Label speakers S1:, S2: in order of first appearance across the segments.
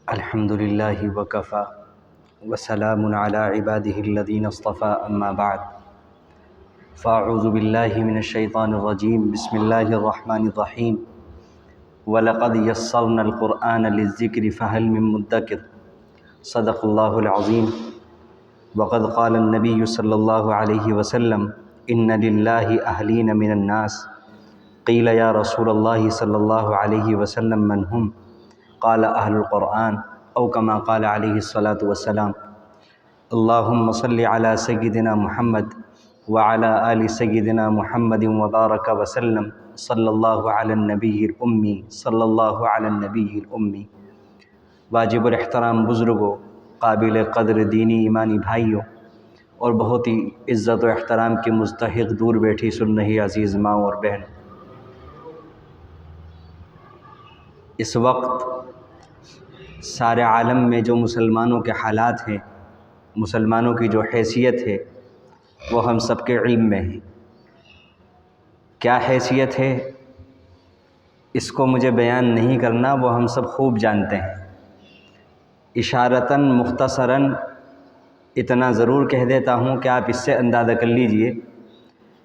S1: الحمد للہ وکفی وسلام علی عباده الذین اصطفى اما بعد فاعوذ باللہ من الشیطان الرجیم بسم اللہ الرحمن الرحیم وَلَقَدْ يَسَّرْنَا الْقُرْآنَ لِلذِّكْرِ فَهَلْ مِن مُدَّكِرٍ صدق اللہ العظیم وقد قال النبی صلی اللہ علیہ وسلم ان للہ اہلین من الناس قیل یا رسول اللہ صلی اللہ علیہ وسلم من ہم قال اہل القرآن او کما قال علیہ الصلاۃ والسلام اللہم صلی علی سیدنا محمد وعلی آل سیدنا محمد وبارک وسلم صلی اللہ علی النبی الامی صلی اللہ علی النبی الامی۔ واجب الاحترام بزرگوں، قابل قدر دینی ایمانی بھائیوں اور بہت ہی عزت و احترام کے مستحق دور بیٹھی سن رہی عزیز ماں اور بہن، اس وقت سارے عالم میں جو مسلمانوں کے حالات ہیں، مسلمانوں کی جو حیثیت ہے وہ ہم سب کے علم میں ہے۔ کیا حیثیت ہے اس کو مجھے بیان نہیں کرنا، وہ ہم سب خوب جانتے ہیں۔ اشارتاً مختصراً اتنا ضرور کہہ دیتا ہوں کہ آپ اس سے اندازہ کر لیجئے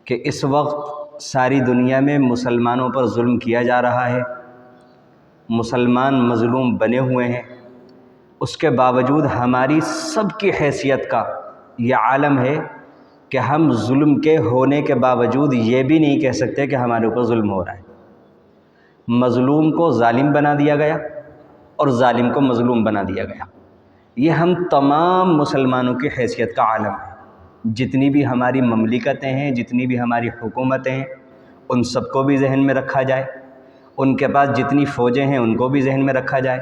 S1: کہ اس وقت ساری دنیا میں مسلمانوں پر ظلم کیا جا رہا ہے، مسلمان مظلوم بنے ہوئے ہیں، اس کے باوجود ہماری سب کی حیثیت کا یہ عالم ہے کہ ہم ظلم کے ہونے کے باوجود یہ بھی نہیں کہہ سکتے کہ ہمارے اوپر ظلم ہو رہا ہے۔ مظلوم کو ظالم بنا دیا گیا اور ظالم کو مظلوم بنا دیا گیا۔ یہ ہم تمام مسلمانوں کی حیثیت کا عالم ہے۔ جتنی بھی ہماری مملکتیں ہیں، جتنی بھی ہماری حکومتیں ہیں، ان سب کو بھی ذہن میں رکھا جائے، ان کے پاس جتنی فوجیں ہیں ان کو بھی ذہن میں رکھا جائے،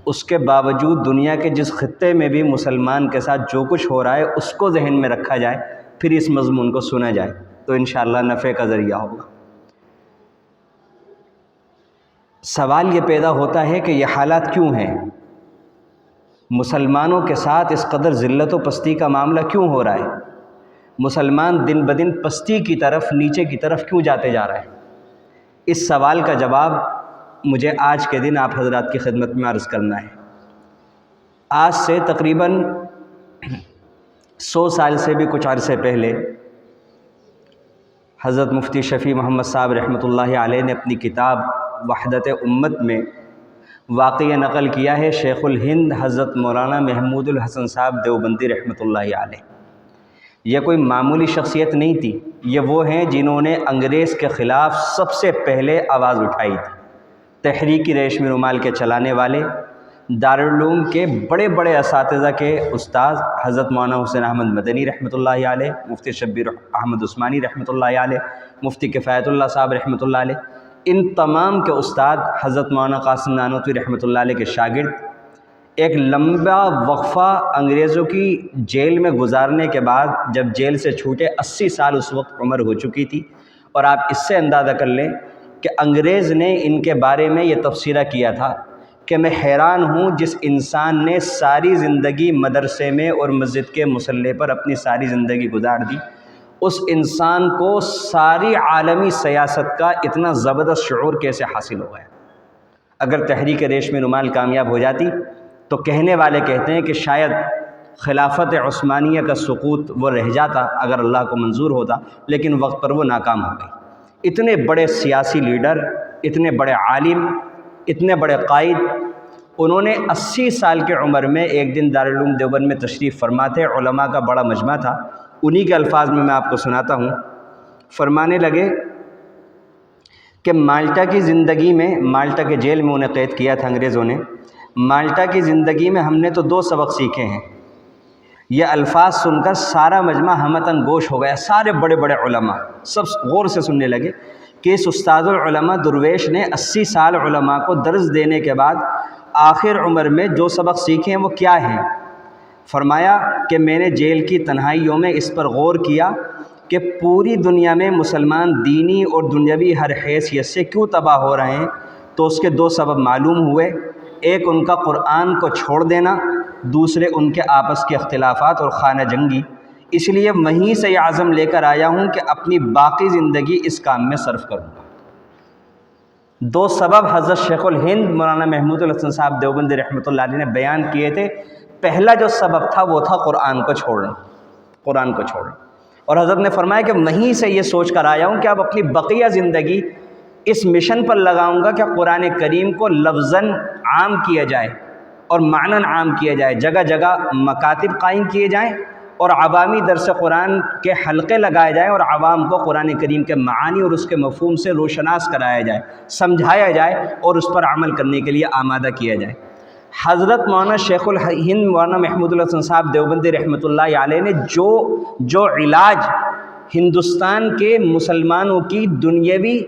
S1: اس کے باوجود دنیا کے جس خطے میں بھی مسلمان کے ساتھ جو کچھ ہو رہا ہے اس کو ذہن میں رکھا جائے، پھر اس مضمون کو سنا جائے تو انشاءاللہ نفع کا ذریعہ ہوگا۔ سوال یہ پیدا ہوتا ہے کہ یہ حالات کیوں ہیں؟ مسلمانوں کے ساتھ اس قدر ذلت و پستی کا معاملہ کیوں ہو رہا ہے؟ مسلمان دن بدن پستی کی طرف، نیچے کی طرف کیوں جاتے جا رہے ہیں؟ اس سوال کا جواب مجھے آج کے دن آپ حضرات کی خدمت میں عرض کرنا ہے۔ آج سے تقریباً 100 سال سے بھی کچھ عرصے پہلے حضرت مفتی شفیع محمد صاحب رحمۃ اللہ علیہ نے اپنی کتاب وحدت امت میں واقعہ نقل کیا ہے شیخ الہند حضرت مولانا محمود الحسن صاحب دیوبندی رحمۃ اللہ علیہ۔ یہ کوئی معمولی شخصیت نہیں تھی، یہ وہ ہیں جنہوں نے انگریز کے خلاف سب سے پہلے آواز اٹھائی تھی۔ تحریک ریشمی رومال کے چلانے والے، دارالعلوم کے بڑے بڑے اساتذہ کے استاد حضرت مولانا حسین احمد مدنی رحمۃ اللہ علیہ، مفتی شبیر احمد عثمانی رحمۃ اللہ علیہ، مفتی کفایت اللہ صاحب رحمۃ اللہ علیہ، ان تمام کے استاد حضرت مولانا قاسم نانوتوی رحمۃ اللہ علیہ کے شاگرد، ایک لمبا وقفہ انگریزوں کی جیل میں گزارنے کے بعد جب جیل سے چھوٹے 80 سال اس وقت عمر ہو چکی تھی، اور آپ اس سے اندازہ کر لیں کہ انگریز نے ان کے بارے میں یہ تبصرہ کیا تھا کہ میں حیران ہوں جس انسان نے ساری زندگی مدرسے میں اور مسجد کے مصلی پر اپنی ساری زندگی گزار دی، اس انسان کو ساری عالمی سیاست کا اتنا زبردست شعور کیسے حاصل ہوا ہے؟ اگر تحریک ریشمی رومال کامیاب ہو جاتی تو کہنے والے کہتے ہیں کہ شاید خلافت عثمانیہ کا سقوط وہ رہ جاتا اگر اللہ کو منظور ہوتا، لیکن وقت پر وہ ناکام ہو گئی۔ اتنے بڑے سیاسی لیڈر، اتنے بڑے عالم، اتنے بڑے قائد، انہوں نے 80 سال کی عمر میں ایک دن دارالعلوم دیوبند میں تشریف فرما تھے، علماء کا بڑا مجمع تھا، انہی کے الفاظ میں آپ کو سناتا ہوں۔ فرمانے لگے کہ مالٹا کی زندگی میں، مالٹا کے جیل میں انہیں قید کیا تھا انگریزوں نے، مالٹا کی زندگی میں ہم نے تو 2 سبق سیکھے ہیں۔ یہ الفاظ سن کر سارا مجمع ہمتاً گوش ہو گیا، سارے بڑے بڑے علماء سب غور سے سننے لگے کہ اس استاد العلماء درویش نے 80 سال علماء کو درس دینے کے بعد آخر عمر میں جو سبق سیکھے ہیں وہ کیا ہیں؟ فرمایا کہ میں نے جیل کی تنہائیوں میں اس پر غور کیا کہ پوری دنیا میں مسلمان دینی اور دنیاوی ہر حیثیت سے کیوں تباہ ہو رہے ہیں، تو اس کے 2 سبب معلوم ہوئے، ایک ان کا قرآن کو چھوڑ دینا، دوسرے ان کے آپس کے اختلافات اور خانہ جنگی۔ اس لیے وہیں سے یہ عزم لے کر آیا ہوں کہ اپنی باقی زندگی اس کام میں صرف کروں گا۔ دو سبب حضرت شیخ الہند مولانا محمود الحسن صاحب دیوبندی رحمۃ اللہ علیہ نے بیان کیے تھے۔ پہلا جو سبب تھا وہ تھا قرآن کو چھوڑنا، قرآن کو چھوڑنا۔ اور حضرت نے فرمایا کہ وہیں سے یہ سوچ کر آیا ہوں کہ اب اپنی بقیہ زندگی اس مشن پر لگاؤں گا کہ قرآن کریم کو لفظاً عام کیا جائے اور معناً عام کیا جائے، جگہ جگہ مکاتب قائم کیے جائیں اور عوامی درس قرآن کے حلقے لگائے جائیں اور عوام کو قرآن کریم کے معانی اور اس کے مفہوم سے روشناس کرایا جائے، سمجھایا جائے اور اس پر عمل کرنے کے لیے آمادہ کیا جائے۔ حضرت مولانا شیخ الہند مولانا محمود الحسن صاحب دیوبندی رحمۃ اللہ علیہ نے جو علاج ہندوستان کے مسلمانوں کی دنیاوی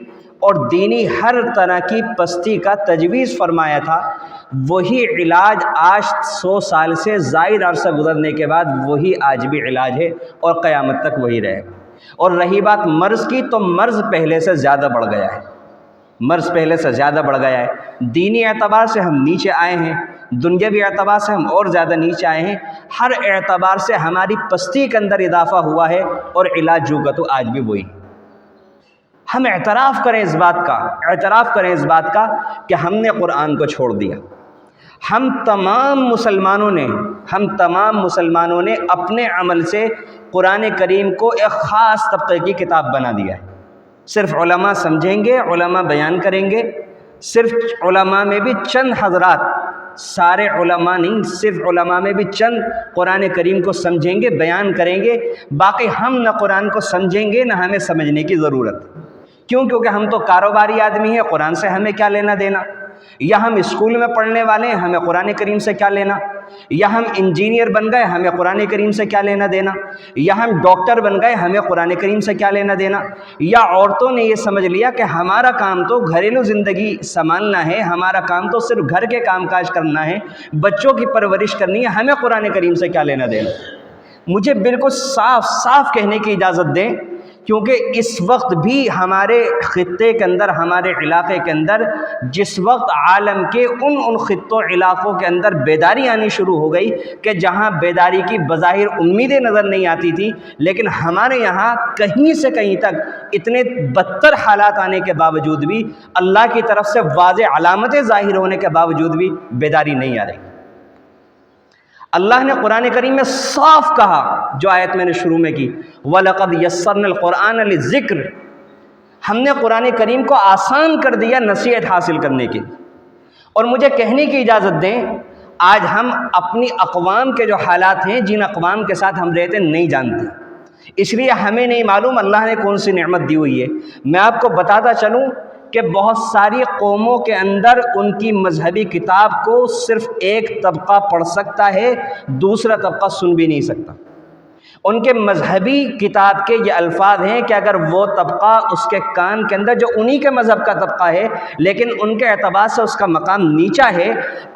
S1: اور دینی ہر طرح کی پستی کا تجویز فرمایا تھا، وہی علاج آج 100 سال سے زائد عرصہ گزرنے کے بعد وہی آج بھی علاج ہے اور قیامت تک وہی رہے گا۔ اور رہی بات مرض کی، تو مرض پہلے سے زیادہ بڑھ گیا ہے، مرض پہلے سے زیادہ بڑھ گیا ہے۔ دینی اعتبار سے ہم نیچے آئے ہیں، دنیاوی اعتبار سے ہم اور زیادہ نیچے آئے ہیں، ہر اعتبار سے ہماری پستی کے اندر اضافہ ہوا ہے اور علاج جو کا تو آج بھی وہی۔ ہم اعتراف کریں اس بات کا کہ ہم نے قرآن کو چھوڑ دیا۔ ہم تمام مسلمانوں نے اپنے عمل سے قرآن کریم کو ایک خاص طبقے کی کتاب بنا دیا ہے۔ صرف علماء سمجھیں گے، علماء بیان کریں گے، صرف علماء میں بھی چند حضرات، سارے علماء نہیں، صرف علماء میں بھی چند قرآن کریم کو سمجھیں گے، بیان کریں گے، باقی ہم نہ قرآن کو سمجھیں گے نہ ہمیں سمجھنے کی ضرورت۔ کیوں؟ کیونکہ ہم تو کاروباری آدمی ہیں، قرآن سے ہمیں کیا لینا دینا؟ یا ہم اسکول میں پڑھنے والے ہیں، ہمیں قرآن کریم سے کیا لینا؟ یا ہم انجینئر بن گئے، ہمیں قرآن کریم سے کیا لینا دینا؟ یا ہم ڈاکٹر بن گئے، ہمیں قرآن کریم سے کیا لینا دینا؟ یا عورتوں نے یہ سمجھ لیا کہ ہمارا کام تو گھریلو زندگی سنبھالنا ہے، ہمارا کام تو صرف گھر کے کام کاج کرنا ہے، بچوں کی پرورش کرنی ہے، ہمیں قرآن کریم سے کیا لینا دینا؟ مجھے بالکل صاف صاف کہنے کی اجازت دیں، کیونکہ اس وقت بھی ہمارے خطے کے اندر، ہمارے علاقے کے اندر، جس وقت عالم کے ان خطوں علاقوں کے اندر بیداری آنی شروع ہو گئی کہ جہاں بیداری کی بظاہر امیدیں نظر نہیں آتی تھی، لیکن ہمارے یہاں کہیں سے کہیں تک اتنے بدتر حالات آنے کے باوجود بھی، اللہ کی طرف سے واضح علامتیں ظاہر ہونے کے باوجود بھی بیداری نہیں آ رہی۔ اللہ نے قرآن کریم میں صاف کہا، جو آیت میں نے شروع میں کی، وَلَقَدْ يَسَّرْنَا الْقُرْآنَ لِلذِّكْرِ، ہم نے قرآن کریم کو آسان کر دیا نصیحت حاصل کرنے کے۔ اور مجھے کہنے کی اجازت دیں، آج ہم اپنی اقوام کے جو حالات ہیں، جن اقوام کے ساتھ ہم رہتے ہیں، نہیں جانتے، اس لیے ہمیں نہیں معلوم اللہ نے کون سی نعمت دی ہوئی ہے۔ میں آپ کو بتاتا چلوں کہ بہت ساری قوموں کے اندر ان کی مذہبی کتاب کو صرف ایک طبقہ پڑھ سکتا ہے، دوسرا طبقہ سن بھی نہیں سکتا۔ ان کے مذہبی کتاب کے یہ الفاظ ہیں کہ اگر وہ طبقہ اس کے کان کے اندر، جو انہی کے مذہب کا طبقہ ہے لیکن ان کے اعتبار سے اس کا مقام نیچا ہے،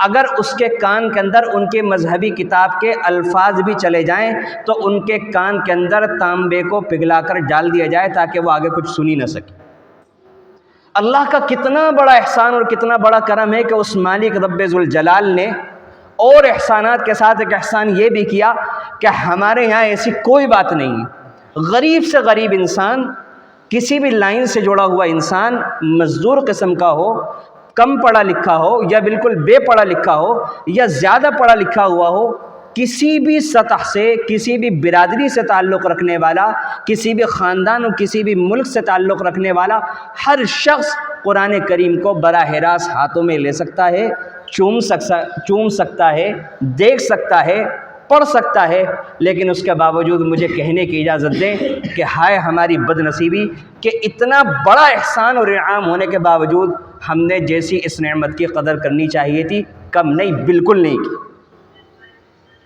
S1: اگر اس کے کان کے اندر ان کے مذہبی کتاب کے الفاظ بھی چلے جائیں تو ان کے کان کے اندر تانبے کو پگھلا کر ڈال دیا جائے تاکہ وہ آگے کچھ سن ہی نہ سکے۔ اللہ کا کتنا بڑا احسان اور کتنا بڑا کرم ہے کہ اس مالک رب ذوالجلال نے اور احسانات کے ساتھ ایک احسان یہ بھی کیا کہ ہمارے یہاں ایسی کوئی بات نہیں ہے، غریب سے غریب انسان، کسی بھی لائن سے جڑا ہوا انسان، مزدور قسم کا ہو، کم پڑھا لکھا ہو یا بالکل بے پڑھا لکھا ہو یا زیادہ پڑھا لکھا ہوا ہو، کسی بھی سطح سے، کسی بھی برادری سے تعلق رکھنے والا، کسی بھی خاندان اور کسی بھی ملک سے تعلق رکھنے والا ہر شخص قرآن کریم کو براہ راست ہاتھوں میں لے سکتا ہے، چوم سکتا ہے، دیکھ سکتا ہے، پڑھ سکتا ہے، لیکن اس کے باوجود مجھے کہنے کی اجازت دیں کہ ہائے ہماری بد نصیبی کہ اتنا بڑا احسان اور انعام ہونے کے باوجود ہم نے جیسی اس نعمت کی قدر کرنی چاہیے تھی، کم نہیں، بالکل نہیں کی،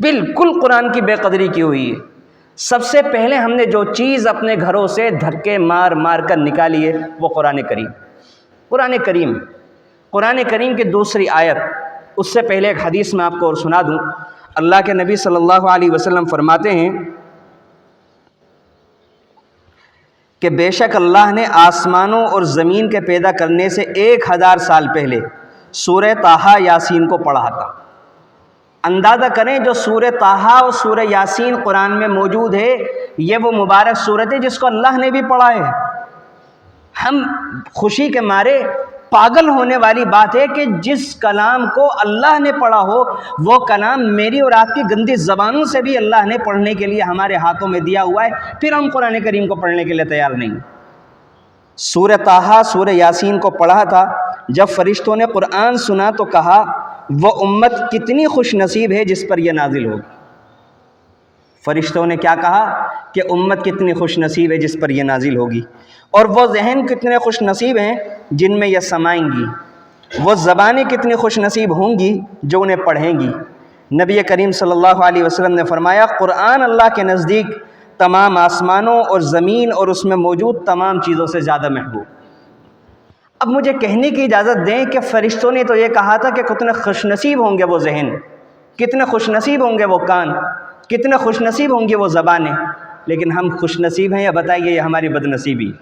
S1: بالکل قرآن کی بے قدری کی ہوئی ہے۔ سب سے پہلے ہم نے جو چیز اپنے گھروں سے دھکے مار مار کر نکالی ہے وہ قرآن کریم کی دوسری آیت۔ اس سے پہلے ایک حدیث میں آپ کو اور سنا دوں۔ اللہ کے نبی صلی اللہ علیہ وسلم فرماتے ہیں کہ بے شک اللہ نے آسمانوں اور زمین کے پیدا کرنے سے 1000 سال پہلے سورہ طٰہٰ یاسین کو پڑھا تھا۔ اندازہ کریں جو سورہ طٰہٰ اور سورہ یاسین قرآن میں موجود ہے، یہ وہ مبارک سورت ہے جس کو اللہ نے بھی پڑھا ہے۔ ہم خوشی کے مارے پاگل ہونے والی بات ہے کہ جس کلام کو اللہ نے پڑھا ہو وہ کلام میری اور آپ کی گندی زبانوں سے بھی اللہ نے پڑھنے کے لیے ہمارے ہاتھوں میں دیا ہوا ہے، پھر ہم قرآن کریم کو پڑھنے کے لیے تیار نہیں۔ سورہ طٰہٰ، سورہ یاسین کو پڑھا تھا، جب فرشتوں نے قرآن سنا تو کہا وہ امت کتنی خوش نصیب ہے جس پر یہ نازل ہوگی۔ فرشتوں نے کیا کہا کہ امت کتنی خوش نصیب ہے جس پر یہ نازل ہوگی، اور وہ ذہن کتنے خوش نصیب ہیں جن میں یہ سمائیں گی، وہ زبانیں کتنی خوش نصیب ہوں گی جو انہیں پڑھیں گی۔ نبی کریم صلی اللہ علیہ وسلم نے فرمایا قرآن اللہ کے نزدیک تمام آسمانوں اور زمین اور اس میں موجود تمام چیزوں سے زیادہ محبوب۔ اب مجھے کہنے کی اجازت دیں کہ فرشتوں نے تو یہ کہا تھا کہ کتنے خوش نصیب ہوں گے وہ ذہن، کتنے خوش نصیب ہوں گے وہ کان، کتنے خوش نصیب ہوں گی وہ زبانیں، لیکن ہم خوش نصیب ہیں یا بتائیے یہ ہماری بد نصیبی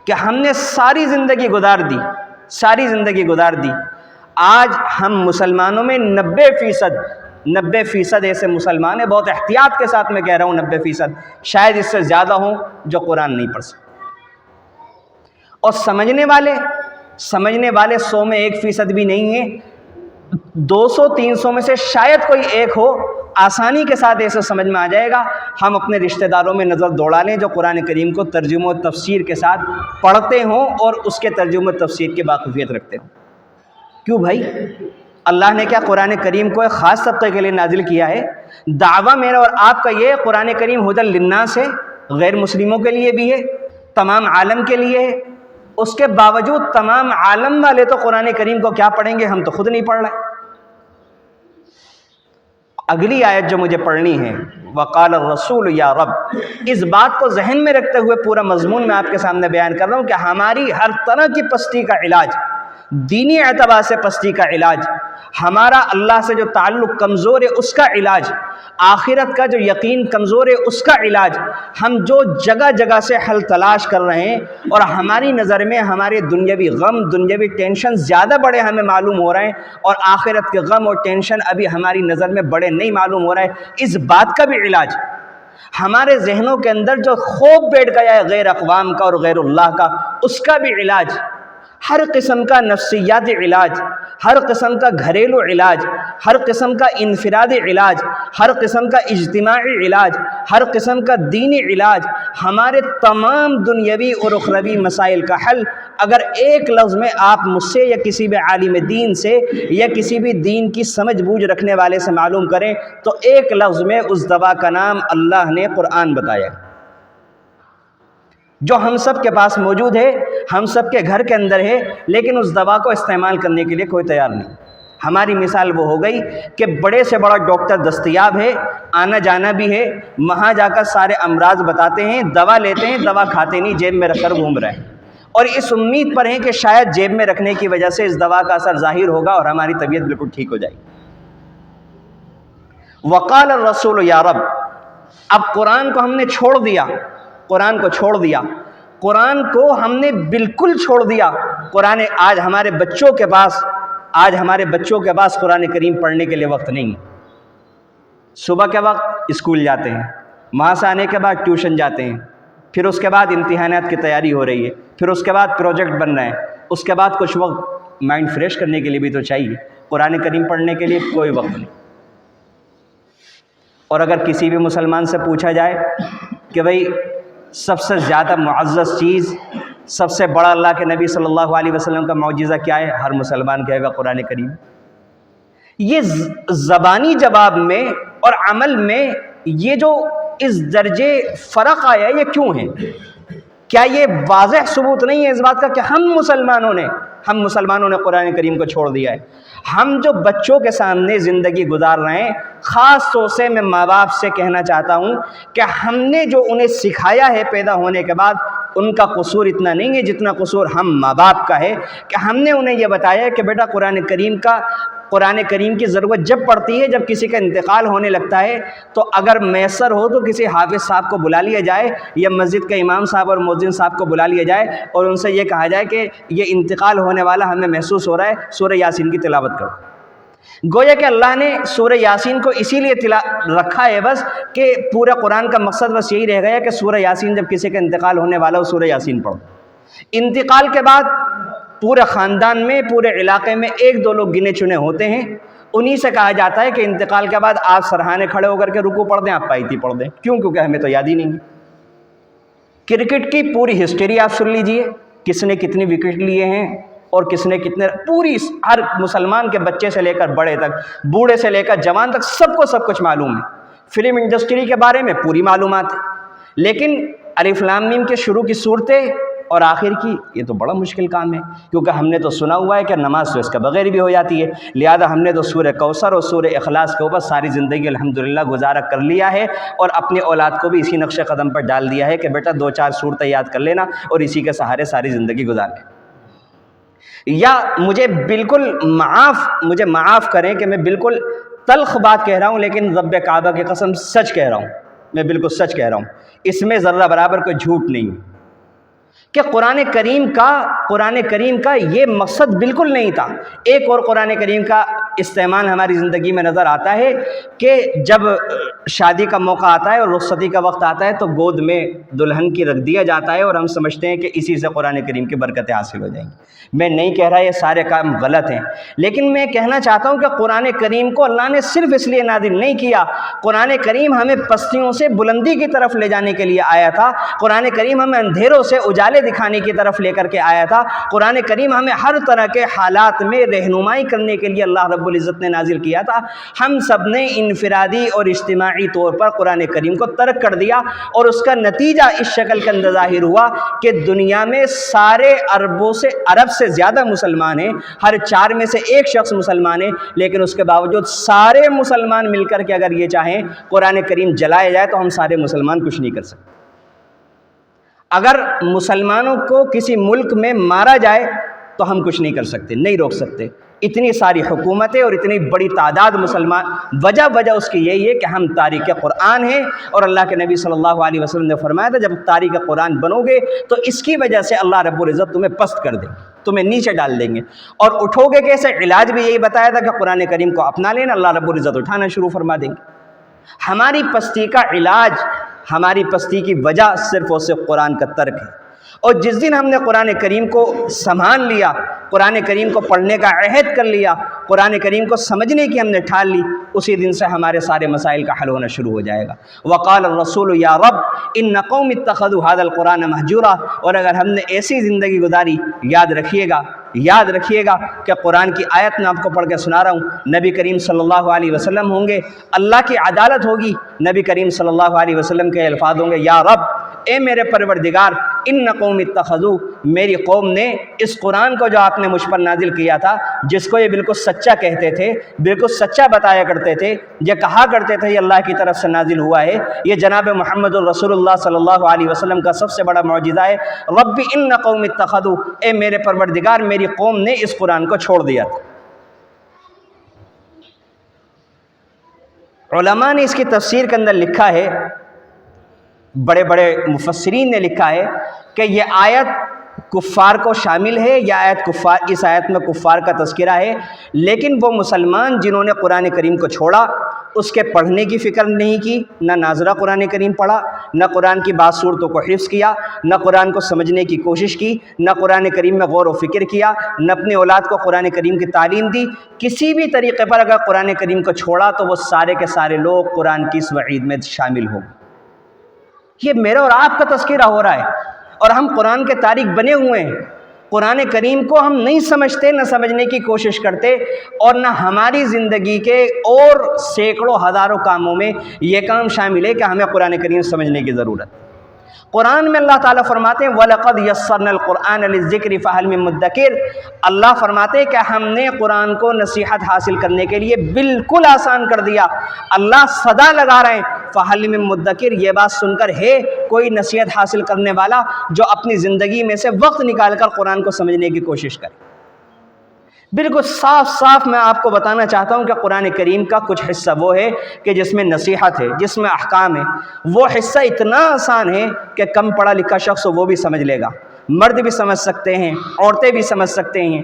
S1: کہ ہم نے ساری زندگی گزار دی۔ آج ہم مسلمانوں میں 90% ایسے مسلمان ہیں، بہت احتیاط کے ساتھ میں کہہ رہا ہوں 90%، شاید اس سے زیادہ ہوں جو قرآن نہیں پڑھ سکتے، اور سمجھنے والے 100 میں 1% بھی نہیں ہیں، 200-300 میں سے شاید کوئی ایک ہو، آسانی کے ساتھ ایسے سمجھ میں آ جائے گا۔ ہم اپنے رشتہ داروں میں نظر دوڑا لیں جو قرآن کریم کو ترجمہ و تفسیر کے ساتھ پڑھتے ہوں اور اس کے ترجمہ و تفسیر کی باقفیت رکھتے ہوں۔ کیوں بھائی؟ اللہ نے کیا قرآن کریم کو ایک خاص طبقے کے لیے نازل کیا ہے؟ دعویٰ میرا اور آپ کا یہ قرآن کریم ہدی للناس ہے، غیر مسلموں کے لیے بھی ہے، تمام عالم کے لیے ہے، اس کے باوجود تمام عالم والے تو قرآن کریم کو کیا پڑھیں گے؟ ہم تو خود نہیں پڑھ رہے۔ اگلی آیت جو مجھے پڑھنی ہے وقال الرسول یا رب، اس بات کو ذہن میں رکھتے ہوئے پورا مضمون میں آپ کے سامنے بیان کر رہا ہوں کہ ہماری ہر طرح کی پستی کا علاج، دینی اعتبار سے پستی کا علاج، ہمارا اللہ سے جو تعلق کمزور ہے اس کا علاج، آخرت کا جو یقین کمزور ہے اس کا علاج، ہم جو جگہ جگہ سے حل تلاش کر رہے ہیں اور ہماری نظر میں ہمارے دنیاوی غم، دنیاوی ٹینشن زیادہ بڑے ہمیں معلوم ہو رہے ہیں اور آخرت کے غم اور ٹینشن ابھی ہماری نظر میں بڑے نہیں معلوم ہو رہے ہیں، اس بات کا بھی علاج، ہمارے ذہنوں کے اندر جو خوف بیٹھ گیا ہے غیر اقوام کا اور غیر اللہ کا، اس کا بھی علاج، ہر قسم کا نفسیاتی علاج، ہر قسم کا گھریلو علاج، ہر قسم کا انفرادی علاج، ہر قسم کا اجتماعی علاج، ہر قسم کا دینی علاج، ہمارے تمام دنیاوی اور اخروی مسائل کا حل اگر ایک لفظ میں آپ مجھ سے یا کسی بھی عالم دین سے یا کسی بھی دین کی سمجھ بوجھ رکھنے والے سے معلوم کریں تو ایک لفظ میں اس دوا کا نام اللہ نے قرآن بتایا، جو ہم سب کے پاس موجود ہے، ہم سب کے گھر کے اندر ہے، لیکن اس دوا کو استعمال کرنے کے لیے کوئی تیار نہیں۔ ہماری مثال وہ ہو گئی کہ بڑے سے بڑا ڈاکٹر دستیاب ہے، آنا جانا بھی ہے، وہاں جا کر سارے امراض بتاتے ہیں، دوا لیتے ہیں، دوا کھاتے نہیں، جیب میں رکھ کر گھوم رہے ہیں، اور اس امید پر ہیں کہ شاید جیب میں رکھنے کی وجہ سے اس دوا کا اثر ظاہر ہوگا اور ہماری طبیعت بالکل ٹھیک ہو جائے گی۔ وقال الرسول یا رب، اب قرآن کو ہم نے چھوڑ دیا، قرآن کو چھوڑ دیا، قرآن کو ہم نے بالکل چھوڑ دیا۔ قرآن آج ہمارے بچوں کے پاس قرآن کریم پڑھنے کے لیے وقت نہیں ہے۔ صبح کے وقت اسکول جاتے ہیں، وہاں سے آنے کے بعد ٹیوشن جاتے ہیں، پھر اس کے بعد امتحانات کی تیاری ہو رہی ہے، پھر اس کے بعد پروجیکٹ بن رہے ہیں، اس کے بعد کچھ وقت مائنڈ فریش کرنے کے لیے بھی تو چاہیے، قرآن کریم پڑھنے کے لیے کوئی وقت نہیں۔ اور اگر کسی بھی مسلمان سے پوچھا جائے کہ بھئی سب سے زیادہ معزز چیز، سب سے بڑا اللہ کے نبی صلی اللہ علیہ وسلم کا معجزہ کیا ہے، ہر مسلمان کہے گا قرآن کریم۔ یہ زبانی جواب میں اور عمل میں یہ جو اس درجے فرق آیا ہے یہ کیوں ہے؟ کیا یہ واضح ثبوت نہیں ہے اس بات کا کہ ہم مسلمانوں نے قرآن کریم کو چھوڑ دیا ہے؟ ہم جو بچوں کے سامنے زندگی گزار رہے ہیں، خاص طور سے میں ماں باپ سے کہنا چاہتا ہوں کہ ہم نے جو انہیں سکھایا ہے پیدا ہونے کے بعد، ان کا قصور اتنا نہیں ہے جتنا قصور ہم ماں باپ کا ہے کہ ہم نے انہیں یہ بتایا کہ بیٹا قرآن کریم کی ضرورت جب پڑتی ہے، جب کسی کا انتقال ہونے لگتا ہے تو اگر میسر ہو تو کسی حافظ صاحب کو بلا لیا جائے یا مسجد کے امام صاحب اور مؤذن صاحب کو بلا لیا جائے اور ان سے یہ کہا جائے کہ یہ انتقال ہونے والا ہمیں محسوس ہو رہا ہے، سورہ یاسین کی تلاوت کرو۔ گویا کہ اللہ نے سورہ یاسین کو اسی لیے رکھا ہے بس کہ پورے قرآن کا مقصد بس یہی رہ گیا کہ سورہ یاسین جب کسی کا انتقال ہونے والا ہو سورہ یاسین پڑھو۔ انتقال کے بعد پورے خاندان میں، پورے علاقے میں 1-2 لوگ گنے چنے ہوتے ہیں، انہی سے کہا جاتا ہے کہ انتقال کے بعد آپ سرہانے کھڑے ہو کر کے رکوع پڑھ دیں، آپ پائیتی پڑھ دیں. کیوں؟ کیونکہ ہمیں تو یاد ہی نہیں ہے. کرکٹ کی پوری ہسٹری آپ سن لیجئے، کس نے کتنی وکٹ لیے ہیں اور کس نے کتنے، پوری ہر مسلمان کے بچے سے لے کر بڑے تک، بوڑھے سے لے کر جوان تک سب کو سب کچھ معلوم ہے. فلم انڈسٹری کے بارے میں پوری معلومات ہے. لیکن الف لام میم کے شروع کی صورتیں اور آخر کی، یہ تو بڑا مشکل کام ہے، کیونکہ ہم نے تو سنا ہوا ہے کہ نماز تو اس کے بغیر بھی ہو جاتی ہے. لہذا ہم نے تو سورہ کوثر اور سورہ اخلاص کے اوپر ساری زندگی الحمدللہ گزارا کر لیا ہے، اور اپنی اولاد کو بھی اسی نقش قدم پر ڈال دیا ہے کہ بیٹا 2-4 صورتیں یاد کر لینا اور اسی کے سہارے ساری زندگی گزار لیں. یا مجھے معاف کریں کہ میں بالکل تلخ بات کہہ رہا ہوں، لیکن رب کعبہ کی قسم سچ کہہ رہا ہوں، میں بالکل سچ کہہ رہا ہوں، اس میں ذرہ برابر کوئی جھوٹ نہیں ہے کہ قرآن کریم کا یہ مقصد بالکل نہیں تھا. ایک اور قرآن کریم کا استعمال ہماری زندگی میں نظر آتا ہے کہ جب شادی کا موقع آتا ہے اور رخصتی کا وقت آتا ہے تو گود میں دلہن کی رکھ دیا جاتا ہے، اور ہم سمجھتے ہیں کہ اسی سے قرآن کریم کی برکتیں حاصل ہو جائیں گی. میں نہیں کہہ رہا یہ سارے کام غلط ہیں، لیکن میں کہنا چاہتا ہوں کہ قرآن کریم کو اللہ نے صرف اس لیے نازل نہیں کیا. قرآن کریم ہمیں پستیوں سے بلندی کی طرف لے جانے کے لیے آیا تھا. قرآن کریم ہمیں اندھیروں سے اجالے دکھانے کی طرف لے کر کے آیا تھا. قرآن کریم ہمیں ہر طرح کے حالات میں رہنمائی کرنے کے لیے اللہ رب العزت نے نازل کیا تھا. ہم سب نے انفرادی اور اجتماعی طور پر قرآن کریم کو ترک کر دیا، اور اس کا نتیجہ اس شکل کے اندر ظاہر ہوا کہ دنیا میں سارے ارب سے زیادہ مسلمان ہیں، ہر 4 میں سے 1 شخص مسلمان ہے، لیکن اس کے باوجود سارے مسلمان مل کر کے اگر یہ چاہیں قرآن کریم جلایا جائے تو ہم سارے مسلمان کچھ نہیں کر سکتے. اگر مسلمانوں کو کسی ملک میں مارا جائے تو ہم کچھ نہیں کر سکتے، نہیں روک سکتے. اتنی ساری حکومتیں اور اتنی بڑی تعداد مسلمان، وجہ اس کی یہی ہے کہ ہم تارک قرآن ہیں، اور اللہ کے نبی صلی اللہ علیہ وسلم نے فرمایا تھا جب تارک قرآن بنو گے تو اس کی وجہ سے اللہ رب العزت تمہیں پست کر دیں گے، تمہیں نیچے ڈال دیں گے. اور اٹھو گے کیسے؟ علاج بھی یہی بتایا تھا کہ قرآن کریم کو اپنا لینا، اللہ رب العزت اٹھانا شروع فرما دیں گے. ہماری پستی کا علاج، ہماری پستی کی وجہ صرف اور صرف قرآن کا ترک ہے. اور جس دن ہم نے قرآن کریم کو سنبھال لیا، قرآن کریم کو پڑھنے کا عہد کر لیا، قرآن کریم کو سمجھنے کی ہم نے ٹھان لی، اسی دن سے ہمارے سارے مسائل کا حل ہونا شروع ہو جائے گا. وقال الرسول یا رب ان قوم اتخذوا هذا القرآن مہجورا. اور اگر ہم نے ایسی زندگی گزاری، یاد رکھیے گا کہ قرآن کی آیت میں آپ کو پڑھ کے سنا رہا ہوں، نبی کریم صلی اللہ علیہ وسلم ہوں گے، اللہ کی عدالت ہوگی، نبی کریم صلی اللہ علیہ وسلم کے الفاظ ہوں گے، یا رب، اے میرے پروردگار، ان قوم اتخذوا، میری قوم نے اس قرآن کو جو آپ نے مجھ پر نازل کیا تھا، جس کو یہ بالکل سچا کہتے تھے، بالکل سچا بتایا کرتے تھے، یہ کہا کرتے تھے یہ اللہ کی طرف سے نازل ہوا ہے، یہ جناب محمد الرسول اللہ صلی اللہ علیہ وسلم کا سب سے بڑا معجزہ ہے. رب ان قوم اتخذوا، اے میرے پروردگار، میری قوم نے اس قرآن کو چھوڑ دیا تھا. علماء نے اس کی تفسیر کے اندر لکھا ہے، بڑے بڑے مفسرین نے لکھا ہے کہ یہ آیت کفار کو شامل ہے، یا اس آیت میں کفار کا تذکرہ ہے، لیکن وہ مسلمان جنہوں نے قرآن کریم کو چھوڑا، اس کے پڑھنے کی فکر نہیں کی، نہ ناظرہ قرآن کریم پڑھا، نہ قرآن کی بعض صورتوں کو حفظ کیا، نہ قرآن کو سمجھنے کی کوشش کی، نہ قرآن کریم میں غور و فکر کیا، نہ اپنی اولاد کو قرآن کریم کی تعلیم دی، کسی بھی طریقے پر اگر قرآن کریم کو چھوڑا تو وہ سارے کے سارے لوگ قرآن کی اس وعید میں شامل ہوں. یہ میرا اور آپ کا تذکرہ ہو رہا ہے، اور ہم قرآن کے تارک بنے ہوئے ہیں. قرآن کریم کو ہم نہیں سمجھتے، نہ سمجھنے کی کوشش کرتے، اور نہ ہماری زندگی کے اور سینکڑوں ہزاروں کاموں میں یہ کام شامل ہے کہ ہمیں قرآن کریم سمجھنے کی ضرورت. قرآن میں اللہ تعالیٰ فرماتے ہیں وَلَقَدْ يَسَّرْنَا الْقُرْآنَ لِلذِّكْرِ فَهَلْ مِن مُدَّكِرٍ. اللہ فرماتے ہیں کہ ہم نے قرآن کو نصیحت حاصل کرنے کے لیے بالکل آسان کر دیا. اللہ صدا لگا رہے ہیں فَهَلْ مِن مُدَّكِرٍ، یہ بات سن کر ہے کوئی نصیحت حاصل کرنے والا جو اپنی زندگی میں سے وقت نکال کر قرآن کو سمجھنے کی کوشش کرے. بالکل صاف میں آپ کو بتانا چاہتا ہوں کہ قرآن کریم کا کچھ حصہ وہ ہے کہ جس میں نصیحت ہے، جس میں احکام ہے. وہ حصہ اتنا آسان ہے کہ کم پڑھا لکھا شخص وہ بھی سمجھ لے گا، مرد بھی سمجھ سکتے ہیں، عورتیں بھی سمجھ سکتے ہیں،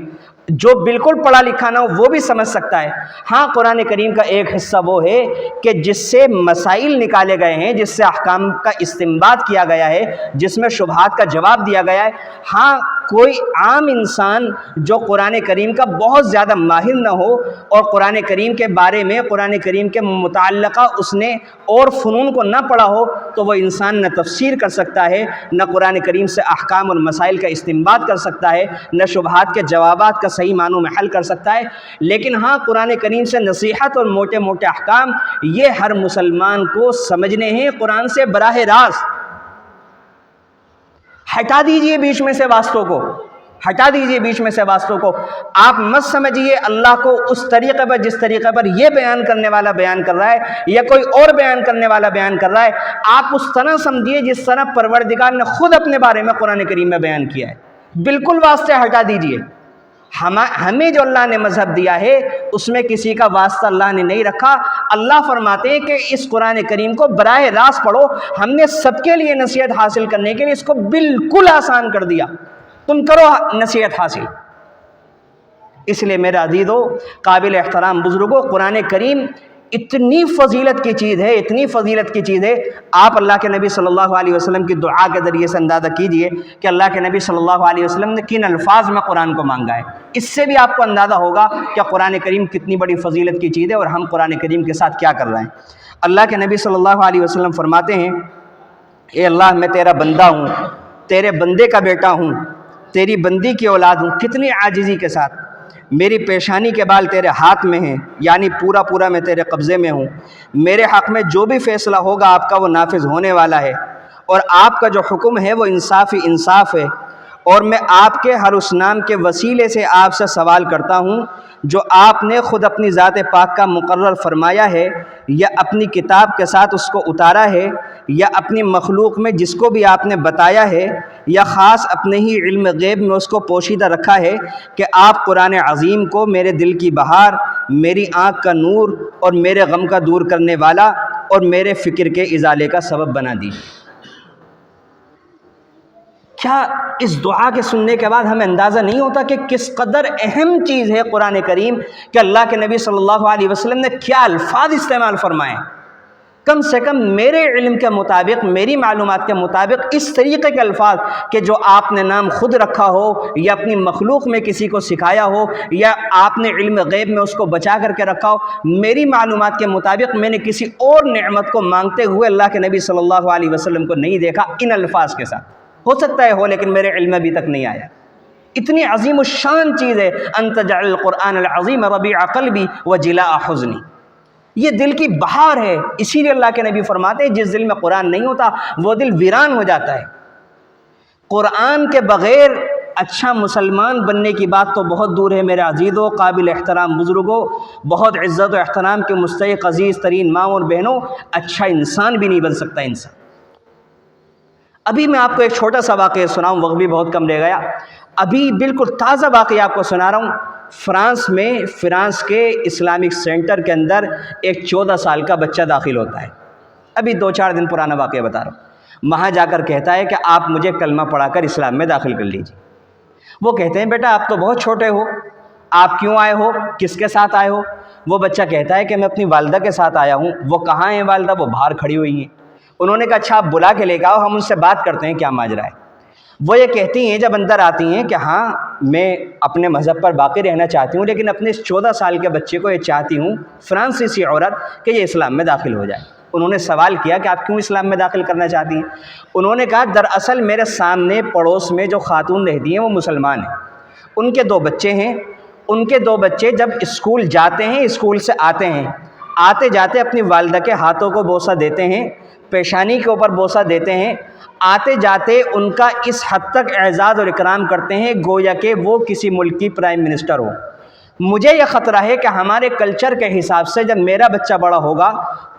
S1: جو بالکل پڑھا لکھا نہ ہو وہ بھی سمجھ سکتا ہے. ہاں، قرآن کریم کا ایک حصہ وہ ہے کہ جس سے مسائل نکالے گئے ہیں، جس سے احکام کا استنباط کیا گیا ہے، جس میں شبہات کا جواب دیا گیا ہے. ہاں، کوئی عام انسان جو قرآن کریم کا بہت زیادہ ماہر نہ ہو اور قرآن کریم کے بارے میں، قرآن کریم کے متعلقہ اس نے اور فنون کو نہ پڑھا ہو، تو وہ انسان نہ تفسیر کر سکتا ہے، نہ قرآن کریم سے احکام اور مسائل کا استنباط کر سکتا ہے، نہ شبہات کے جوابات کا صحیح معنوں میں حل کر سکتا ہے۔ لیکن ہاں، قرآن کریم سے نصیحت اور موٹے موٹے احکام یہ ہر مسلمان کو سمجھنے ہیں قرآن سے براہ راست۔ ہٹا دیجئے بیچ میں سے واسطوں کو، ہٹا دیجئے بیچ میں سے واسطوں کو۔ آپ مت سمجھیے اللہ کو اس طریقے پر جس طریقے پر یہ بیان کرنے والا بیان کر رہا ہے یا کوئی اور بیان کرنے والا بیان کر رہا ہے، آپ اس طرح سمجھیے جس طرح پروردگار نے خود اپنے بارے میں قرآن کریم میں بیان کیا ہے۔ بالکل واسطے ہٹا دیجئے۔ ہمیں جو اللہ نے مذہب دیا ہے اس میں کسی کا واسطہ اللہ نے نہیں رکھا۔ اللہ فرماتے ہیں کہ اس قرآن کریم کو براہ راست پڑھو، ہم نے سب کے لیے نصیحت حاصل کرنے کے لیے اس کو بالکل آسان کر دیا، تم کرو نصیحت حاصل۔ اس لیے میرا عزیزو، قابل احترام بزرگوں، قرآن کریم اتنی فضیلت کی چیز ہے، اتنی فضیلت کی چیز ہے۔ آپ اللہ کے نبی صلی اللہ علیہ وسلم کی دعا کے ذریعے سے اندازہ کیجئے کہ اللہ کے نبی صلی اللہ علیہ وسلم نے کن الفاظ میں قرآن کو مانگا ہے۔ اس سے بھی آپ کو اندازہ ہوگا کہ قرآن کریم کتنی بڑی فضیلت کی چیز ہے اور ہم قرآن کریم کے ساتھ کیا کر رہے ہیں۔ اللہ کے نبی صلی اللہ علیہ وسلم فرماتے ہیں، اے اللہ، میں تیرا بندہ ہوں، تیرے بندے کا بیٹا ہوں، تیری بندی کی اولاد ہوں، کتنی عاجزی کے ساتھ۔ میری پیشانی کے بال تیرے ہاتھ میں ہیں، یعنی پورا پورا میں تیرے قبضے میں ہوں۔ میرے حق میں جو بھی فیصلہ ہوگا آپ کا وہ نافذ ہونے والا ہے، اور آپ کا جو حکم ہے وہ انصاف ہی انصاف ہے۔ اور میں آپ کے ہر اس نام کے وسیلے سے آپ سے سوال کرتا ہوں جو آپ نے خود اپنی ذات پاک کا مقرر فرمایا ہے، یا اپنی کتاب کے ساتھ اس کو اتارا ہے، یا اپنی مخلوق میں جس کو بھی آپ نے بتایا ہے، یا خاص اپنے ہی علم غیب میں اس کو پوشیدہ رکھا ہے، کہ آپ قرآن عظیم کو میرے دل کی بہار، میری آنکھ کا نور اور میرے غم کا دور کرنے والا اور میرے فکر کے ازالے کا سبب بنا دیجیے۔ کیا اس دعا کے سننے کے بعد ہمیں اندازہ نہیں ہوتا کہ کس قدر اہم چیز ہے قرآن کریم، کہ اللہ کے نبی صلی اللہ علیہ وسلم نے کیا الفاظ استعمال فرمائے؟ کم سے کم میرے علم کے مطابق، میری معلومات کے مطابق اس طریقے کے الفاظ کہ جو آپ نے نام خود رکھا ہو، یا اپنی مخلوق میں کسی کو سکھایا ہو، یا آپ نے علم غیب میں اس کو بچا کر کے رکھا ہو، میری معلومات کے مطابق میں نے کسی اور نعمت کو مانگتے ہوئے اللہ کے نبی صلی اللہ علیہ وسلم کو نہیں دیکھا ان الفاظ کے ساتھ۔ ہو سکتا ہے ہو، لیکن میرے علم میں ابھی تک نہیں آیا۔ اتنی عظیم الشان چیز ہے، انت جعل القرآن العظیم ربیع قلبی وجلاء حزنی۔ یہ دل کی بہار ہے، اسی لیے اللہ کے نبی فرماتے ہیں جس دل میں قرآن نہیں ہوتا وہ دل ویران ہو جاتا ہے۔ قرآن کے بغیر اچھا مسلمان بننے کی بات تو بہت دور ہے میرے عزیزوں، قابل احترام بزرگوں، بہت عزت و احترام کے مستحق عزیز ترین ماں اور بہنوں، اچھا انسان بھی نہیں بن سکتا انسان۔ ابھی میں آپ کو ایک چھوٹا سا واقعہ سناؤں، وقت بھی بہت کم رہ گیا۔ ابھی بالکل تازہ واقعہ آپ کو سنا رہا ہوں۔ فرانس کے اسلامک سینٹر کے اندر ایک 14 سال کا بچہ داخل ہوتا ہے۔ ابھی 2-4 دن پرانا واقعہ بتا رہا ہوں۔ وہاں جا کر کہتا ہے کہ آپ مجھے کلمہ پڑھا کر اسلام میں داخل کر لیجیے۔ وہ کہتے ہیں بیٹا آپ تو بہت چھوٹے ہو، آپ کیوں آئے ہو، کس کے ساتھ آئے ہو؟ وہ بچہ کہتا ہے کہ میں اپنی والدہ کے ساتھ آیا ہوں۔ وہ کہاں ہیں والدہ؟ وہ باہر کھڑی ہوئی ہیں۔ انہوں نے کہا اچھا آپ بلا کے لے کے آؤ، ہم ان سے بات کرتے ہیں کیا ماجرا ہے۔ وہ یہ کہتی ہیں جب اندر آتی ہیں کہ ہاں میں اپنے مذہب پر باقی رہنا چاہتی ہوں، لیکن اپنے اس 14 سال کے بچے کو یہ چاہتی ہوں، فرانسیسی عورت، کہ یہ اسلام میں داخل ہو جائے۔ انہوں نے سوال کیا کہ آپ کیوں اسلام میں داخل کرنا چاہتی ہیں؟ انہوں نے کہا دراصل میرے سامنے پڑوس میں جو خاتون رہتی ہیں وہ مسلمان ہیں، ان کے 2 بچے ہیں۔ ان کے 2 بچے جب اسکول جاتے ہیں، اسکول سے آتے ہیں، آتے جاتے اپنی والدہ کے ہاتھوں کو بوسہ دیتے ہیں، پیشانی کے اوپر بوسہ دیتے ہیں، آتے جاتے ان کا اس حد تک اعزاز اور اکرام کرتے ہیں گویا کہ وہ کسی ملک کی پرائم منسٹر ہو۔ مجھے یہ خطرہ ہے کہ ہمارے کلچر کے حساب سے جب میرا بچہ بڑا ہوگا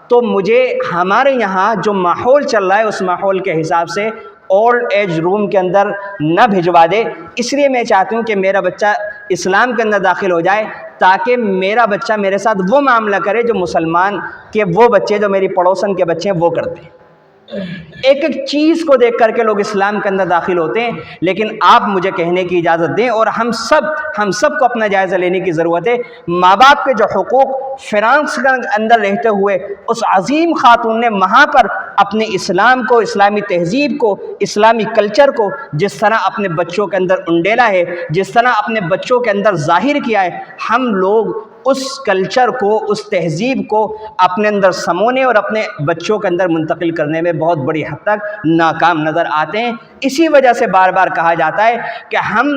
S1: تو مجھے ہمارے یہاں جو ماحول چل رہا ہے اس ماحول کے حساب سے اولڈ ایج روم کے اندر نہ بھجوا دے۔ اس لیے میں چاہتی ہوں کہ میرا بچہ اسلام کے اندر داخل ہو جائے تاکہ میرا بچہ میرے ساتھ وہ معاملہ کرے جو مسلمان کے وہ بچے جو میری پڑوسن کے بچے ہیں وہ کرتے ہیں۔ ایک ایک چیز کو دیکھ کر کے لوگ اسلام کے اندر داخل ہوتے ہیں، لیکن آپ مجھے کہنے کی اجازت دیں اور ہم سب کو اپنا جائزہ لینے کی ضرورت ہے۔ ماں باپ کے جو حقوق فرانس کے اندر رہتے ہوئے اس عظیم خاتون نے وہاں پر اپنے اسلام کو، اسلامی تہذیب کو، اسلامی کلچر کو جس طرح اپنے بچوں کے اندر انڈیلا ہے، جس طرح اپنے بچوں کے اندر ظاہر کیا ہے، ہم لوگ اس کلچر کو، اس تہذیب کو اپنے اندر سمونے اور اپنے بچوں کے اندر منتقل کرنے میں بہت بڑی حد تک ناکام نظر آتے ہیں۔ اسی وجہ سے بار بار کہا جاتا ہے کہ ہم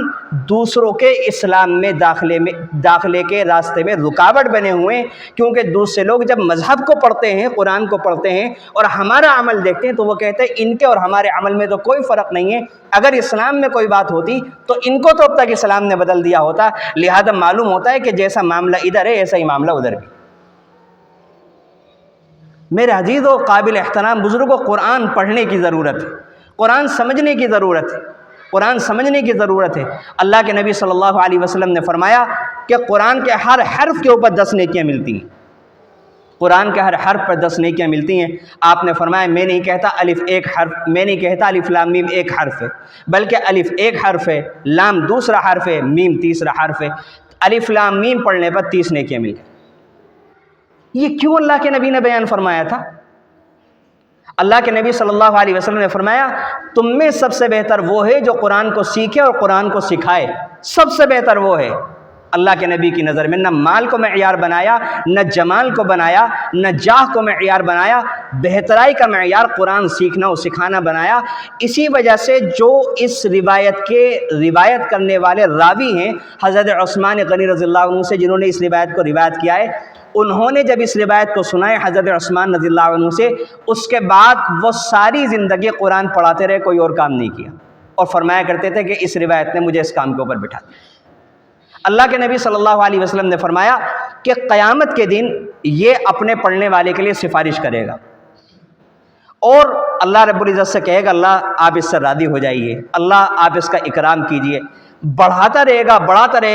S1: دوسروں کے اسلام میں داخلے کے راستے میں رکاوٹ بنے ہوئے ہیں، کیونکہ دوسرے لوگ جب مذہب کو پڑھتے ہیں، قرآن کو پڑھتے ہیں اور ہمارا عمل دیکھتے ہیں تو وہ کہتے ہیں ان کے اور ہمارے عمل میں تو کوئی فرق نہیں ہے، اگر اسلام میں کوئی بات ہوتی تو ان کو تو اب تک اسلام نے بدل دیا ہوتا، لہذا معلوم ہوتا ہے کہ جیسا معاملہ ادھر ہے ایسا ہی معاملہ ادھر بھی۔ میرے عزیز و قابل احترام بزرگوں، قرآن پڑھنے کی ضرورت ہے، قرآن سمجھنے کی ضرورت ہے، قرآن سمجھنے کی ضرورت ہے۔ اللہ کے نبی صلی اللہ علیہ وسلم نے فرمایا کہ قرآن کے ہر حرف کے اوپر 10 نیکیاں ملتی ہیں، قرآن کے ہر حرف پر 10 نیکیاں ملتی ہیں۔ آپ نے فرمایا میں نہیں کہتا الف ایک حرف، میں نہیں کہتا الف لام میم ایک حرف ہے، بلکہ الف ایک حرف ہے، لام دوسرا حرف ہے، میم تیسرا حرف ہے، الف لام میم پڑھنے پر 30 نیکیاں مل گئی۔ یہ کیوں اللہ کے نبی نے بیان فرمایا تھا؟ اللہ کے نبی صلی اللہ علیہ وسلم نے فرمایا تم میں سب سے بہتر وہ ہے جو قرآن کو سیکھے اور قرآن کو سکھائے، سب سے بہتر وہ ہے۔ اللہ کے نبی کی نظر میں نہ مال کو معیار بنایا، نہ جمال کو بنایا، نہ جاہ کو معیار بنایا، بہترائی کا معیار قرآن سیکھنا و سکھانا بنایا۔ اسی وجہ سے جو اس روایت کرنے والے راوی ہیں حضرت عثمان غنی رضی اللہ عنہ سے، جنہوں نے اس روایت کو روایت کیا ہے، انہوں نے جب اس روایت کو سنا ہے حضرت عثمان رضی اللہ عنہ سے، اس کے بعد وہ ساری زندگی قرآن پڑھاتے رہے، کوئی اور کام نہیں کیا، اور فرمایا کرتے تھے کہ اس روایت نے مجھے اس کام کے اوپر بٹھا دیا۔ اللہ کے نبی صلی اللہ علیہ وسلم نے فرمایا کہ قیامت کے دن یہ اپنے پڑھنے والے کے لیے سفارش کرے گا اور اللہ رب العزت سے کہے گا اللہ آپ اس سے راضی ہو جائیے، اللہ آپ اس کا اکرام کیجئے، بڑھاتا رہے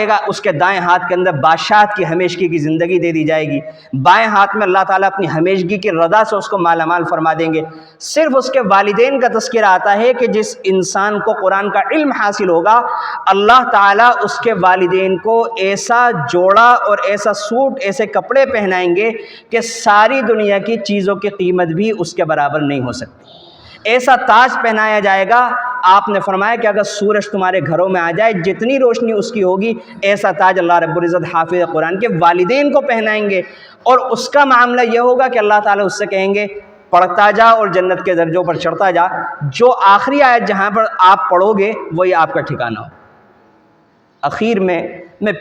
S1: گا۔ اس کے دائیں ہاتھ کے اندر بادشاہت کی ہمیشگی کی زندگی دے دی جائے گی، بائیں ہاتھ میں اللہ تعالیٰ اپنی ہمیشگی کی رضا سے اس کو مالا مال فرما دیں گے۔ صرف اس کے والدین کا تذکرہ آتا ہے کہ جس انسان کو قرآن کا علم حاصل ہوگا، اللہ تعالیٰ اس کے والدین کو ایسا جوڑا اور ایسا سوٹ، ایسے کپڑے پہنائیں گے کہ ساری دنیا کی چیزوں کی قیمت بھی اس کے برابر نہیں ہو سکتی، ایسا تاج پہنایا جائے گا۔ آپ نے فرمایا کہ اگر سورج تمہارے گھروں میں آ جائے، جتنی روشنی اس کی ہوگی، ایسا تاج اللہ رب العزت حافظ قرآن کے والدین کو پہنائیں گے، اور اس کا معاملہ یہ ہوگا کہ اللہ تعالیٰ اس سے کہیں گے پڑھتا جا اور جنت کے درجوں پر چڑھتا جا، جو آخری آیت جہاں پر آپ پڑھو گے وہی آپ کا ٹھکانہ ہو۔ اخیر میں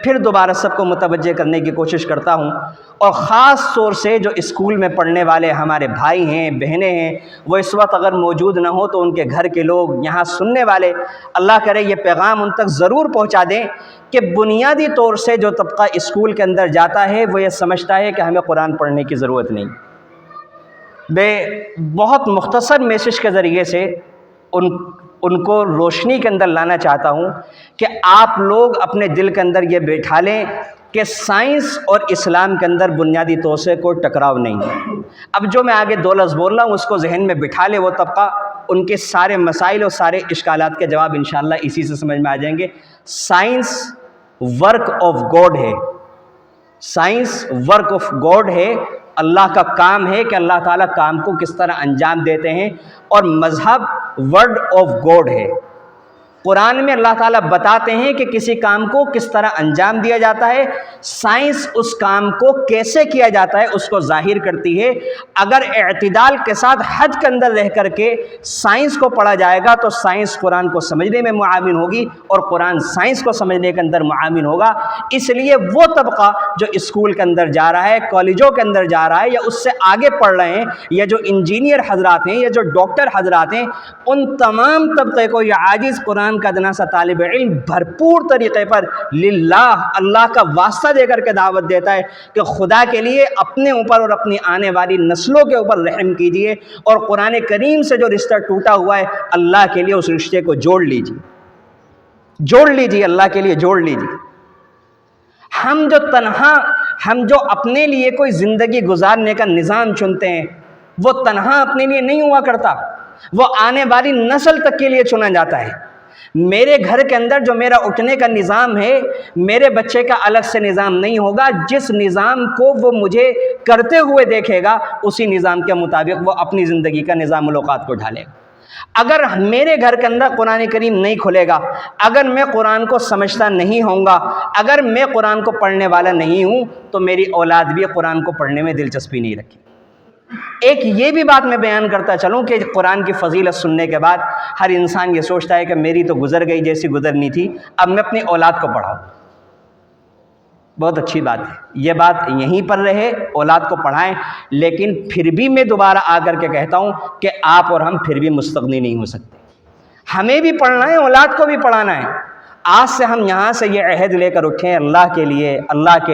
S1: پھر دوبارہ سب کو متوجہ کرنے کی کوشش کرتا ہوں، اور خاص طور سے جو اسکول میں پڑھنے والے ہمارے بھائی ہیں، بہنیں ہیں، وہ اس وقت اگر موجود نہ ہو تو ان کے گھر کے لوگ، یہاں سننے والے، اللہ کرے یہ پیغام ان تک ضرور پہنچا دیں کہ بنیادی طور سے جو طبقہ اسکول کے اندر جاتا ہے وہ یہ سمجھتا ہے کہ ہمیں قرآن پڑھنے کی ضرورت نہیں۔ بہت مختصر میسج کے ذریعے سے ان کو روشنی کے اندر لانا چاہتا ہوں کہ آپ لوگ اپنے دل کے اندر یہ بیٹھا لیں کہ سائنس اور اسلام کے اندر بنیادی طور سے کوئی ٹکراؤ نہیں ہے۔ اب جو میں آگے 2 لفظ بول رہا ہوں اس کو ذہن میں بٹھا لے وہ طبقہ، ان کے سارے مسائل اور سارے اشکالات کے جواب انشاءاللہ اسی سے سمجھ میں آ جائیں گے۔ سائنس ورک آف گاڈ ہے، سائنس ورک آف گاڈ ہے، اللہ کا کام ہے کہ اللہ تعالیٰ کام کو کس طرح انجام دیتے ہیں، اور مذہب ورڈ آف گاڈ ہے۔ قرآن میں اللہ تعالیٰ بتاتے ہیں کہ کسی کام کو کس طرح انجام دیا جاتا ہے، سائنس اس کام کو کیسے کیا جاتا ہے اس کو ظاہر کرتی ہے۔ اگر اعتدال کے ساتھ حد کے اندر رہ کر کے سائنس کو پڑھا جائے گا تو سائنس قرآن کو سمجھنے میں معاون ہوگی اور قرآن سائنس کو سمجھنے کے اندر معاون ہوگا۔ اس لیے وہ طبقہ جو اسکول کے اندر جا رہا ہے، کالجوں کے اندر جا رہا ہے، یا اس سے آگے پڑھ رہے ہیں، یا جو انجینئر حضرات ہیں یا جو ڈاکٹر حضرات ہیں، ان تمام طبقے کو یہ عاجز قرآن کا ادنا سا طالب علم بھرپور طریقے پر للہ اللہ کا واسطہ دے کر کے دعوت دیتا ہے کہ خدا کے لیے اپنے اوپر اور اپنی آنے والی نسلوں کے اوپر رحم کیجئے، اور قرآن کریم سے جو رشتہ ٹوٹا ہوا ہے اللہ کے لیے اس رشتے کو جوڑ لیجئے، اللہ کے لیے جوڑ لیجئے۔ ہم جو اپنے لیے کوئی زندگی گزارنے کا نظام چنتے ہیں وہ تنہا اپنے لیے نہیں ہوا کرتا، وہ آنے والی نسل تک کے لیے چنا جاتا ہے۔ میرے گھر کے اندر جو میرا اٹھنے کا نظام ہے، میرے بچے کا الگ سے نظام نہیں ہوگا، جس نظام کو وہ مجھے کرتے ہوئے دیکھے گا اسی نظام کے مطابق وہ اپنی زندگی کا نظام الاوقات کو ڈھالے گا۔ اگر میرے گھر کے اندر قرآن کریم نہیں کھلے گا، اگر میں قرآن کو سمجھتا نہیں ہوں گا، اگر میں قرآن کو پڑھنے والا نہیں ہوں، تو میری اولاد بھی قرآن کو پڑھنے میں دلچسپی نہیں رکھے۔ ایک یہ بھی بات میں بیان کرتا چلوں کہ قرآن کی فضیلت سننے کے بعد ہر انسان یہ سوچتا ہے کہ میری تو گزر گئی جیسی گزرنی تھی، اب میں اپنی اولاد کو پڑھاؤں۔ بہت اچھی بات ہے، یہ بات یہیں پر رہے، اولاد کو پڑھائیں، لیکن پھر بھی میں دوبارہ آ کر کے کہتا ہوں کہ آپ اور ہم پھر بھی مستغنی نہیں ہو سکتے۔ ہمیں بھی پڑھنا ہے، اولاد کو بھی پڑھانا ہے۔ آج سے ہم یہاں سے یہ عہد لے کر اٹھیں اللہ کے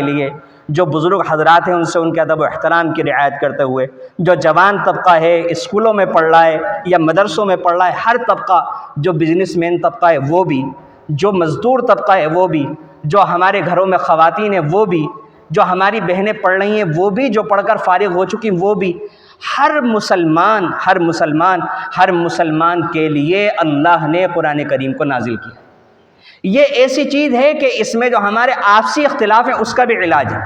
S1: لیے، جو بزرگ حضرات ہیں ان سے ان کے ادب و احترام کی رعایت کرتے ہوئے، جو جوان طبقہ ہے اسکولوں میں پڑھ رہا ہے یا مدرسوں میں پڑھ رہا ہے، ہر طبقہ، جو بزنس مین طبقہ ہے وہ بھی، جو مزدور طبقہ ہے وہ بھی، جو ہمارے گھروں میں خواتین ہیں وہ بھی، جو ہماری بہنیں پڑھ رہی ہیں وہ بھی، جو پڑھ کر فارغ ہو چکی وہ بھی، ہر مسلمان کے لیے اللہ نے قرآن کریم کو نازل کیا۔ یہ ایسی چیز ہے کہ اس میں جو ہمارے آپسی اختلاف ہیں اس کا بھی علاج ہے۔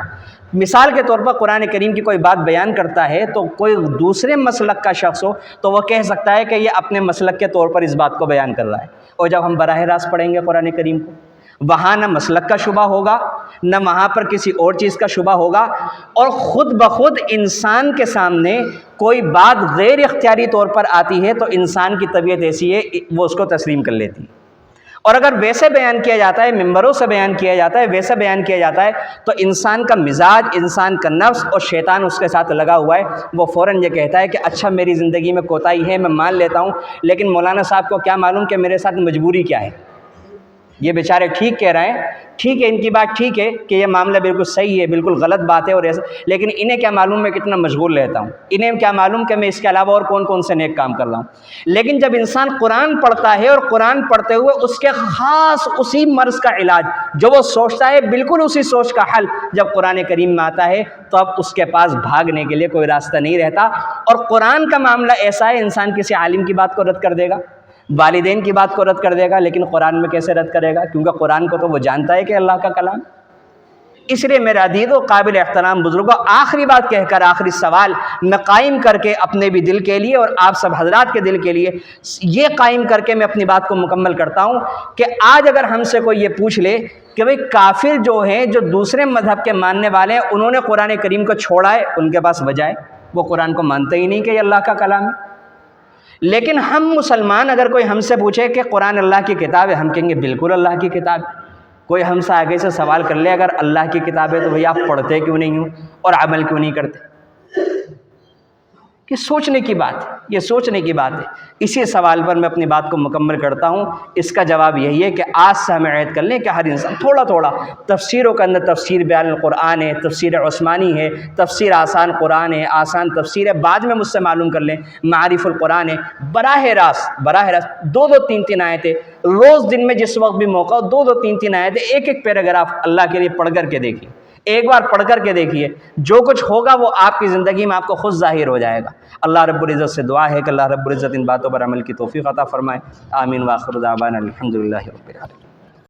S1: مثال کے طور پر قرآن کریم کی کوئی بات بیان کرتا ہے تو کوئی دوسرے مسلک کا شخص ہو تو وہ کہہ سکتا ہے کہ یہ اپنے مسلک کے طور پر اس بات کو بیان کر رہا ہے، اور جب ہم براہ راست پڑھیں گے قرآن کریم کو، وہاں نہ مسلک کا شبہ ہوگا، نہ وہاں پر کسی اور چیز کا شبہ ہوگا، اور خود بخود انسان کے سامنے کوئی بات غیر اختیاری طور پر آتی ہے تو انسان کی طبیعت ایسی ہے وہ اس کو تسلیم کر لیتی ہے۔ اور اگر ویسے بیان کیا جاتا ہے، ممبروں سے بیان کیا جاتا ہے، ویسے بیان کیا جاتا ہے، تو انسان کا مزاج، انسان کا نفس اور شیطان اس کے ساتھ لگا ہوا ہے، وہ فوراً یہ کہتا ہے کہ اچھا میری زندگی میں کوتاہی ہے، میں مان لیتا ہوں، لیکن مولانا صاحب کو کیا معلوم کہ میرے ساتھ مجبوری کیا ہے۔ یہ بیچارے ٹھیک کہہ رہے ہیں، ٹھیک ہے ان کی بات ٹھیک ہے کہ یہ معاملہ بالکل صحیح ہے، بالکل غلط بات ہے اور ایسا، لیکن انہیں کیا معلوم میں کتنا مشغول رہتا ہوں، انہیں کیا معلوم کہ میں اس کے علاوہ اور کون کون سے نیک کام کر رہا ہوں۔ لیکن جب انسان قرآن پڑھتا ہے اور قرآن پڑھتے ہوئے اس کے خاص اسی مرض کا علاج جو وہ سوچتا ہے، بالکل اسی سوچ کا حل جب قرآن کریم میں آتا ہے تو اب اس کے پاس بھاگنے کے لیے کوئی راستہ نہیں رہتا۔ اور قرآن کا معاملہ ایسا ہے، انسان کسی عالم کی بات کو رد کر دے گا، والدین کی بات کو رد کر دے گا، لیکن قرآن میں کیسے رد کرے گا؟ کیونکہ قرآن کو تو وہ جانتا ہے کہ اللہ کا کلام۔ اس لیے میرے عزیز و قابل احترام بزرگوں، آخری بات کہہ کر، آخری سوال میں قائم کر کے اپنے بھی دل کے لیے اور آپ سب حضرات کے دل کے لیے یہ قائم کر کے میں اپنی بات کو مکمل کرتا ہوں کہ آج اگر ہم سے کوئی یہ پوچھ لے کہ بھئی کافر جو ہیں، جو دوسرے مذہب کے ماننے والے ہیں، انہوں نے قرآن کریم کو چھوڑا ہے، ان کے پاس وجہ ہے، وہ قرآن کو مانتے ہی نہیں کہ یہ اللہ کا کلام ہے۔ لیکن ہم مسلمان اگر کوئی ہم سے پوچھے کہ قرآن اللہ کی کتاب ہے، ہم کہیں گے بالکل اللہ کی کتاب ہے۔ کوئی ہم سے آگے سے سوال کر لے اگر اللہ کی کتاب ہے تو بھئی آپ پڑھتے کیوں نہیں ہو اور عمل کیوں نہیں کرتے؟ یہ سوچنے کی بات ہے، یہ سوچنے کی بات ہے۔ اسی سوال پر میں اپنی بات کو مکمل کرتا ہوں۔ اس کا جواب یہی ہے کہ آج سے ہمیں عہد کر لیں کہ ہر انسان تھوڑا تھوڑا تفسیروں کے اندر تفسیر بیان القرآن ہے، تفسیر عثمانی ہے، تفسیر آسان قرآن ہے، آسان تفسیر ہے، بعد میں مجھ سے معلوم کر لیں، معارف القرآن ہے، براہ راست 2 3 آیتیں روز دن میں جس وقت بھی موقع ہو 2 3 آیتیں، ایک پیراگراف اللہ کے لیے پڑھ کر کے دیکھیے، ایک بار پڑھ کر کے دیکھیے، جو کچھ ہوگا وہ آپ کی زندگی میں آپ کو خود ظاہر ہو جائے گا۔ اللہ رب العزت سے دعا ہے کہ اللہ رب العزت ان باتوں پر عمل کی توفیق عطا فرمائے۔ آمین۔ وآخر دعوانا الحمدللہ رب العالمین۔